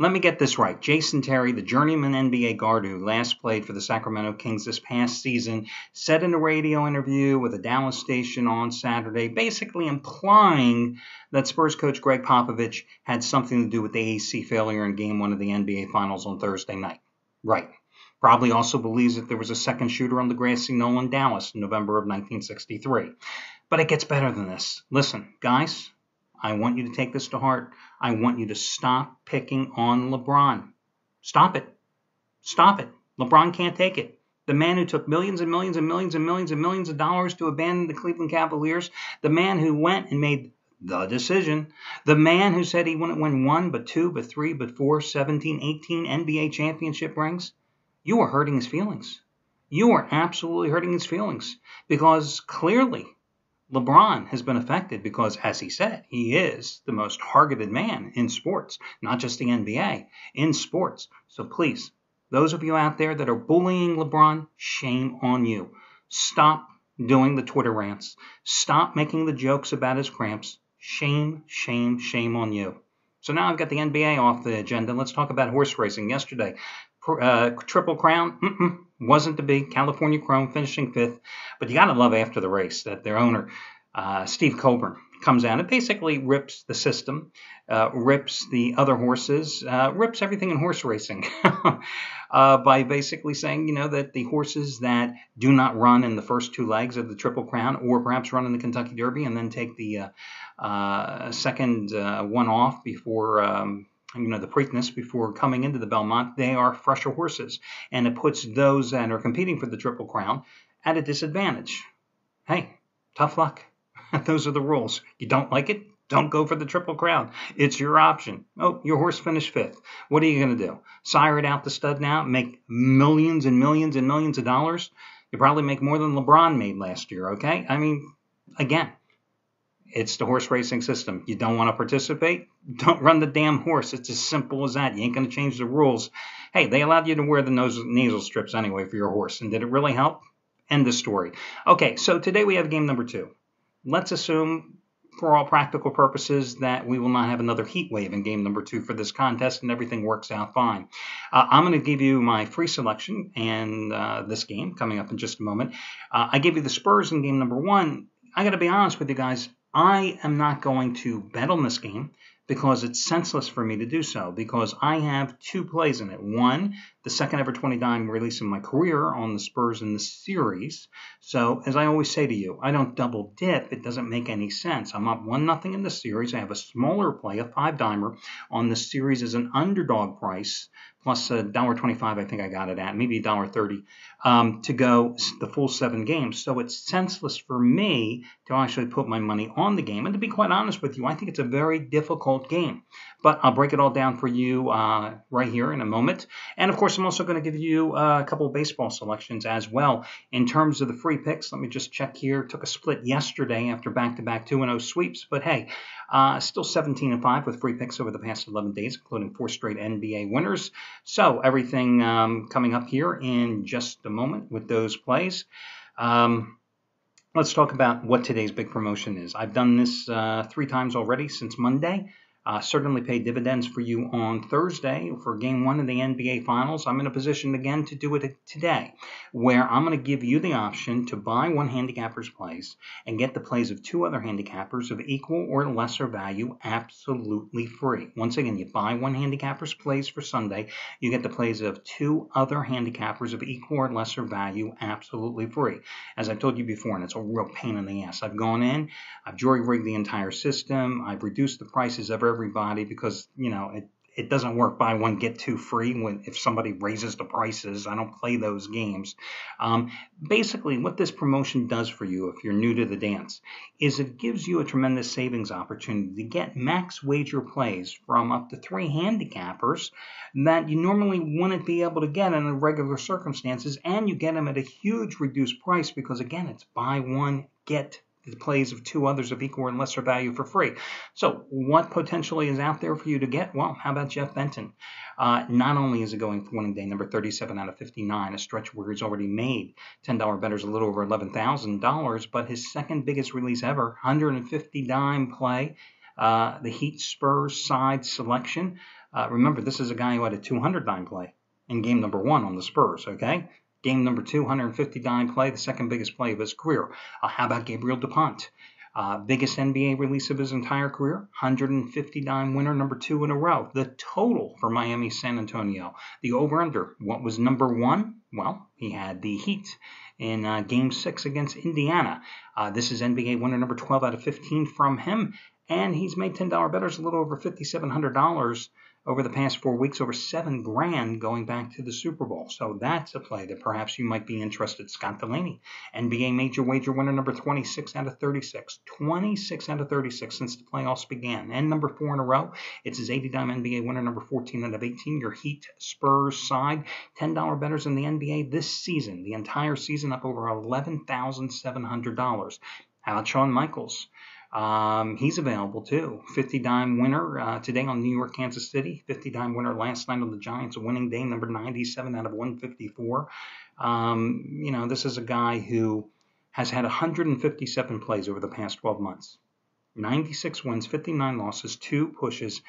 Let me get this right. Jason Terry, the journeyman NBA guard who last played for the Sacramento Kings this past season, said in a radio interview with a Dallas station on Saturday, basically implying that Spurs coach Greg Popovich had something to do with the AC failure in Game 1 of the NBA Finals on Thursday night. Right. Probably also believes that there was a second shooter on the grassy knoll in Dallas in November of 1963. But it gets better than this. Listen, guys, I want you to take this to heart. I want you to stop picking on LeBron. Stop it. Stop it. LeBron can't take it. The man who took millions and millions and millions and millions and millions of dollars to abandon the Cleveland Cavaliers. The man who went and made the decision. The man who said he wouldn't win 1, but 2, but 3, but 4, 17, 18 NBA championship rings. You are hurting his feelings. You are absolutely hurting his feelings because clearly LeBron has been affected because, as he said, he is the most targeted man in sports, not just the NBA, in sports. So please, those of you out there that are bullying LeBron, shame on you. Stop doing the Twitter rants. Stop making the jokes about his cramps. Shame, shame, shame on you. So now I've got the NBA off the agenda. Let's talk about horse racing. Yesterday, Triple Crown, wasn't to be. California Chrome finishing 5th. But you got to love after the race that their owner, Steve Coburn, comes out and basically rips the system, rips the other horses, rips everything in horse racing by basically saying, that the horses that do not run in the first 2 legs of the Triple Crown or perhaps run in the Kentucky Derby and then take the second one off before the Preakness before coming into the Belmont, they are fresher horses. And it puts those that are competing for the Triple Crown at a disadvantage. Hey, tough luck. Those are the rules. You don't like it? Don't go for the Triple Crown. It's your option. Oh, your horse finished 5th. What are you going to do? Sire it out the stud now? Make millions and millions and millions of dollars? You probably make more than LeBron made last year, okay? I mean, again, it's the horse racing system. You don't want to participate? Don't run the damn horse. It's as simple as that. You ain't going to change the rules. Hey, they allowed you to wear the nasal strips anyway for your horse. And did it really help? End of story. Okay, so today we have game number 2. Let's assume, for all practical purposes, that we will not have another heat wave in game number 2 for this contest and everything works out fine. I'm going to give you my free selection and this game coming up in just a moment. I gave you the Spurs in game number 1. I got to be honest with you guys. I am not going to bet on this game because it's senseless for me to do so because I have 2 plays in it. One, the second ever 20-dime release in my career on the Spurs in the series. So, as I always say to you, I don't double dip. It doesn't make any sense. I'm up 1-0 in the series. I have a smaller play, a 5-dimer, on the series as an underdog price, plus $1.25 I think I got it at, maybe $1.30, to go the full 7 games. So it's senseless for me to actually put my money on the game. And to be quite honest with you, I think it's a very difficult game. But I'll break it all down for you right here in a moment. And of course, I'm also going to give you a couple of baseball selections as well. In terms of the free picks, let me just check here. Took a split yesterday after back-to-back 2-0 sweeps. But hey, still 17-5 with free picks over the past 11 days, including 4 straight NBA winners. So everything coming up here in just a moment with those plays. Let's talk about what today's big promotion is. I've done this 3 times already since Monday. Certainly paid dividends for you on Thursday for Game 1 of the NBA Finals. I'm in a position again to do it today, where I'm going to give you the option to buy one handicapper's plays and get the plays of 2 other handicappers of equal or lesser value absolutely free. Once again, you buy one handicapper's plays for Sunday, you get the plays of 2 other handicappers of equal or lesser value absolutely free. As I've told you before, and it's a real pain in the ass. I've gone in, I've jury-rigged the entire system, I've reduced the prices of everybody because, it doesn't work buy one, get 2 free if somebody raises the prices. I don't play those games. Basically, what this promotion does for you, if you're new to the dance, is it gives you a tremendous savings opportunity to get max wager plays from up to 3 handicappers that you normally wouldn't be able to get in regular circumstances, and you get them at a huge reduced price because, again, it's buy one, get the plays of 2 others of equal and lesser value for free. So what potentially is out there for you to get? Well, how about Jeff Benton? Not only is it going for winning day number 37 out of 59, a stretch where he's already made $10 bettors a little over $11,000, but his second biggest release ever, 150 dime play, The Heat Spurs side selection. Remember, this is a guy who had a 200 dime play in game number 1 on the Spurs, okay? Game number 2, 150 dime play, the second biggest play of his career. How about Gabriel DuPont? Biggest NBA release of his entire career, 150 dime winner, number 2 in a row. The total for Miami San Antonio, the over-under, what was number 1? Well, he had the Heat in Game 6 against Indiana. This is NBA winner number 12 out of 15 from him, and he's made $10 bettors, a little over $5,700 over the past 4 weeks, over $7,000 going back to the Super Bowl. So that's a play that perhaps you might be interested. Scott Delaney, NBA major wager winner number 26 out of 36. 26 out of 36 since the playoffs began. And number 4 in a row, it's his 80-dime NBA winner number 14 out of 18. Your Heat Spurs side, $10 bettors in the NBA this season. The entire season up over $11,700. How about Shawn Michaels? He's available too. 50-dime winner today on New York, Kansas City. 50-dime winner last night on the Giants, a winning day, number 97 out of 154. This is a guy who has had 157 plays over the past 12 months. 96 wins, 59 losses, 2 pushes,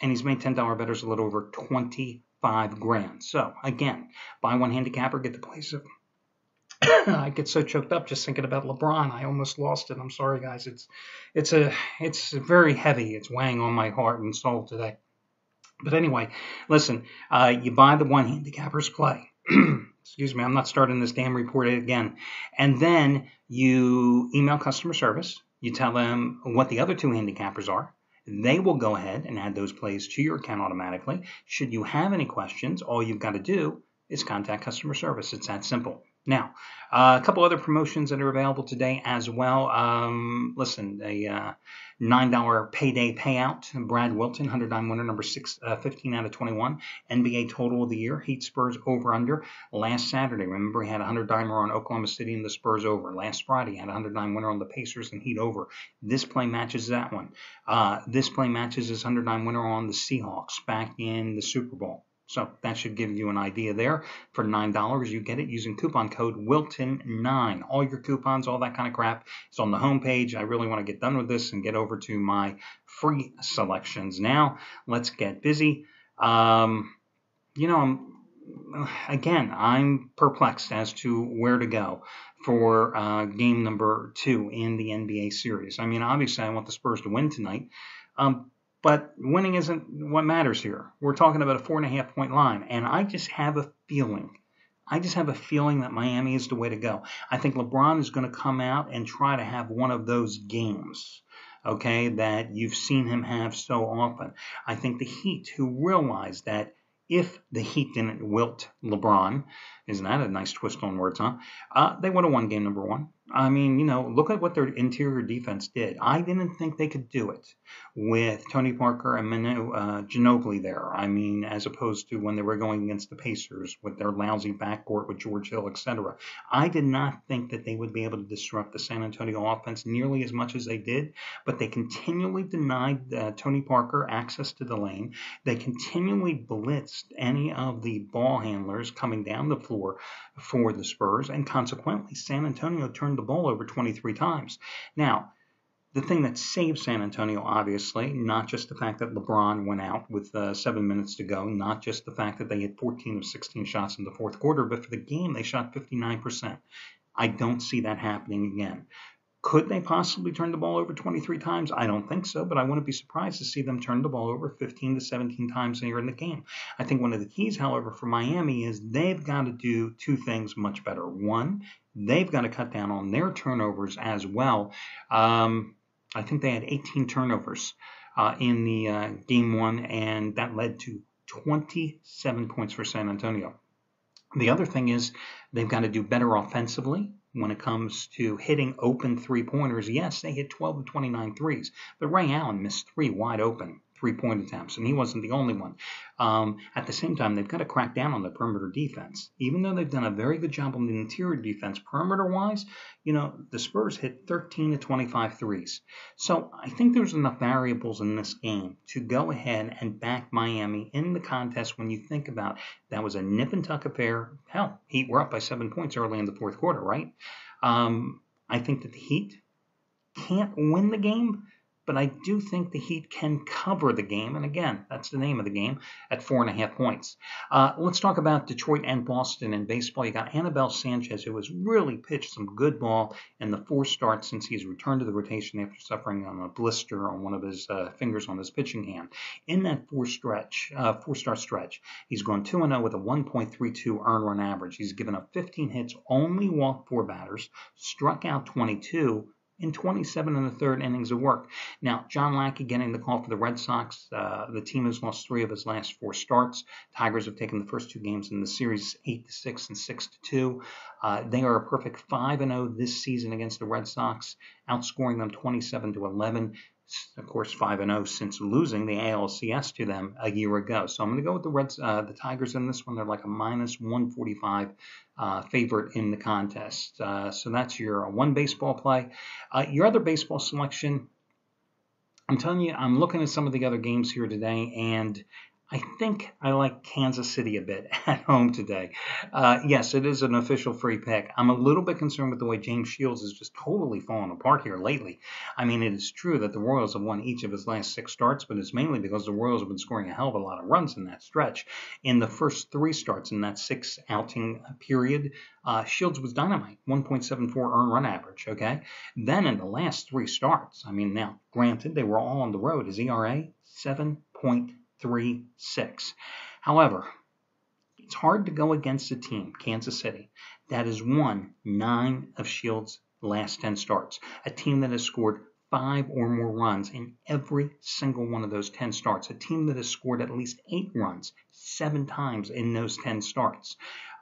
and he's made $10 bettors a little over $25,000. So again, buy one handicapper, get the place of. I get so choked up just thinking about LeBron. I almost lost it. I'm sorry, guys. It's very heavy. It's weighing on my heart and soul today. But anyway, listen. You buy the one handicappers play. Excuse me. I'm not starting this damn report again. And then you email customer service. You tell them what the other 2 handicappers are. They will go ahead and add those plays to your account automatically. Should you have any questions, all you've got to do is contact customer service. It's that simple. Now, a couple other promotions that are available today as well. Listen, a $9 payday payout. Brad Wilton, 100-dime winner, number 15 out of 21. NBA total of the year. Heat Spurs over-under. Last Saturday, remember, he had a 100-dimer on Oklahoma City and the Spurs over. Last Friday, he had a 100-dime winner on the Pacers and Heat over. This play matches that one. This play matches his 100-dime winner on the Seahawks back in the Super Bowl. So that should give you an idea there. For $9, you get it using coupon code Wilton9. All your coupons, all that kind of crap is on the homepage. I really want to get done with this and get over to my free selections. Now, let's get busy. I'm perplexed as to where to go for game number 2 in the NBA series. I mean, obviously, I want the Spurs to win tonight. But winning isn't what matters here. We're talking about a 4.5-point line. And I just have a feeling that Miami is the way to go. I think LeBron is going to come out and try to have one of those games, okay, that you've seen him have so often. I think the Heat, who realize that if the Heat didn't wilt LeBron, isn't that a nice twist on words, huh? They would have won game number 1. I mean, look at what their interior defense did. I didn't think they could do it with Tony Parker and Manu Ginobili there. I mean, as opposed to when they were going against the Pacers with their lousy backcourt with George Hill, etc. I did not think that they would be able to disrupt the San Antonio offense nearly as much as they did, but they continually denied Tony Parker access to the lane. They continually blitzed any of the ball handlers coming down the floor for the Spurs, and consequently, San Antonio turned the ball over 23 times. Now, the thing that saved San Antonio, obviously, not just the fact that LeBron went out with 7 minutes to go, not just the fact that they hit 14 of 16 shots in the fourth quarter, but for the game, they shot 59%. I don't see that happening again. Could they possibly turn the ball over 23 times? I don't think so, but I wouldn't be surprised to see them turn the ball over 15 to 17 times here in the game. I think one of the keys, however, for Miami is they've got to do 2 things much better. One, they've got to cut down on their turnovers as well. I think they had 18 turnovers in the game 1, and that led to 27 points for San Antonio. The other thing is they've got to do better offensively when it comes to hitting open three-pointers. Yes, they hit 12 of 29 threes, but Ray Allen missed 3 wide open three-point attempts, and he wasn't the only one. At the same time, they've got to crack down on the perimeter defense. Even though they've done a very good job on the interior defense, perimeter-wise, the Spurs hit 13 to 25 threes. So I think there's enough variables in this game to go ahead and back Miami in the contest when you think about that was a nip-and-tuck affair. Hell, Heat were up by 7 points early in the fourth quarter, right? I think that the Heat can't win the game, but I do think the Heat can cover the game. And again, that's the name of the game at 4.5 points. Let's talk about Detroit and Boston in baseball. You got Anibal Sanchez, who has really pitched some good ball in the 4 starts since he's returned to the rotation after suffering on a blister on one of his fingers on his pitching hand. In that 4-start stretch, he's gone 2-0 with a 1.32 earned run average. He's given up 15 hits, only walked 4 batters, struck out 22 in 27 and a third innings of work. Now, John Lackey getting the call for the Red Sox. The team has lost 3 of his last 4 starts. Tigers have taken the first 2 games in the series 8-6 and 6-2. They are a perfect 5-0 this season against the Red Sox, outscoring them 27-11. Of course, 5-0 since losing the ALCS to them a year ago. So I'm going to go with the Tigers in this one. They're like a minus 145 favorite in the contest. So that's your one baseball play. Your other baseball selection, I'm telling you, I'm looking at some of the other games here today, and I think I like Kansas City a bit at home today. Yes, it is an official free pick. I'm a little bit concerned with the way James Shields has just totally fallen apart here lately. I mean, it is true that the Royals have won each of his last 6 starts, but it's mainly because the Royals have been scoring a hell of a lot of runs in that stretch. In the first 3 starts in that 6-outing period, Shields was dynamite, 1.74 earned run average, okay? Then in the last 3 starts, I mean, now, granted, they were all on the road. His ERA, 7.36. However, it's hard to go against a team, Kansas City, that has won 9 of Shields' last 10 starts, a team that has scored 5 or more runs in every single one of those 10 starts, a team that has scored at least 8 runs 7 times in those 10 starts.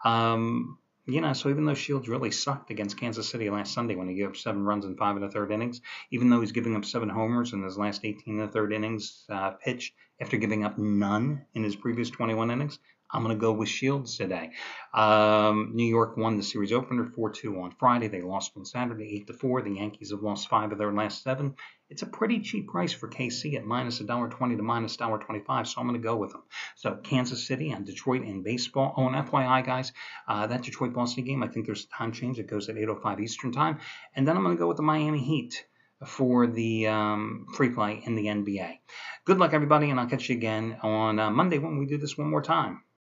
So even though Shields really sucked against Kansas City last Sunday when he gave up 7 runs in 5 1/3 innings, even though he's giving up 7 homers in his last 18 1/3 innings pitched after giving up none in his previous 21 innings, I'm going to go with Shields today. New York won the series opener 4-2 on Friday. They lost on Saturday 8-4. The Yankees have lost 5 of their last 7. It's a pretty cheap price for KC at minus $1.20 to minus $1.25, so I'm going to go with them. So Kansas City and Detroit in baseball. Oh, and FYI, guys, that Detroit-Boston game, I think there's a time change. It goes at 8:05 Eastern time. And then I'm going to go with the Miami Heat for the free play in the NBA. Good luck, everybody, and I'll catch you again on Monday when we do this one more time.